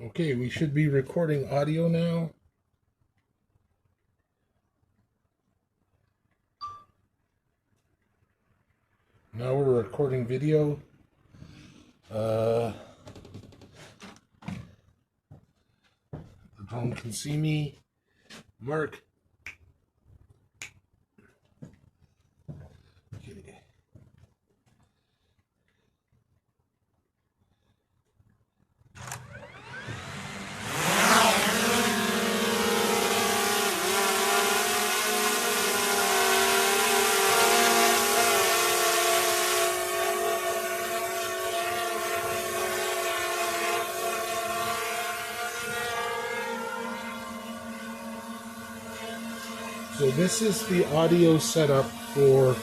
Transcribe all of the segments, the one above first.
Okay, we should be recording audio now. Now we're recording video. The drone can see me. Mark. Okay. So this is the audio setup for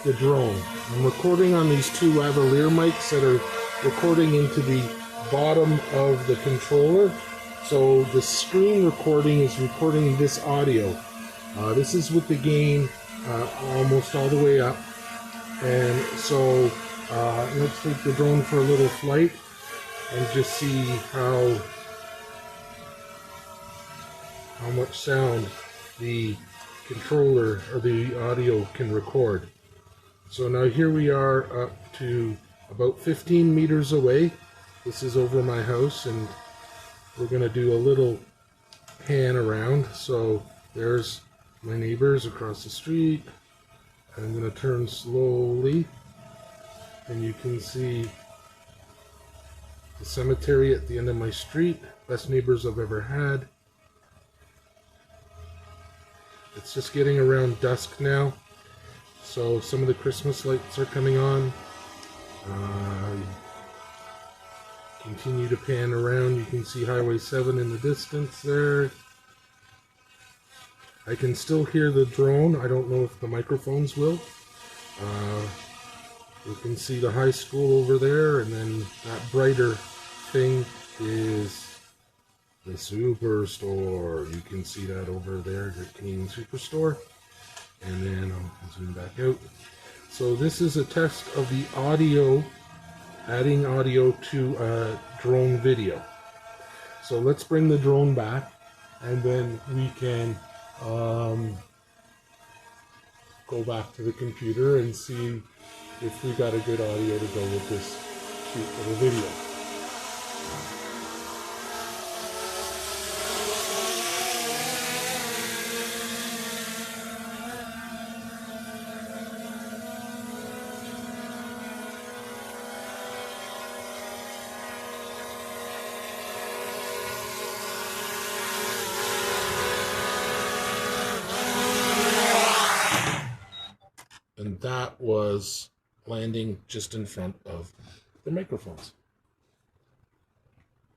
the drone. I'm recording on these two lavalier mics that are recording into the bottom of the controller. So the screen recording is recording this audio. This is with the gain almost all the way up. And so let's take the drone for a little flight and just see how much sound the controller or the audio can record. So now here we are up to about 15 meters away. This is over my house, and we're going to do a little pan around. So there's my neighbors across the street. I'm going to turn slowly, and you can see the cemetery at the end of my street. Best neighbors I've ever had. It's just getting around dusk now, so some of the Christmas lights are coming on. Continue to pan around. You can see Highway 7 in the distance there. I can still hear the drone. I don't know if the microphones will. You can see the high school over there, and then that brighter thing is the superstore. You can see that over there, the Canadian Superstore. And then I'll zoom back out. So this is a test of the audio, adding audio to a drone video. So let's bring the drone back, and then we can go back to the computer and see if we got a good audio to go with this cute little video. And that was landing just in front of the microphones.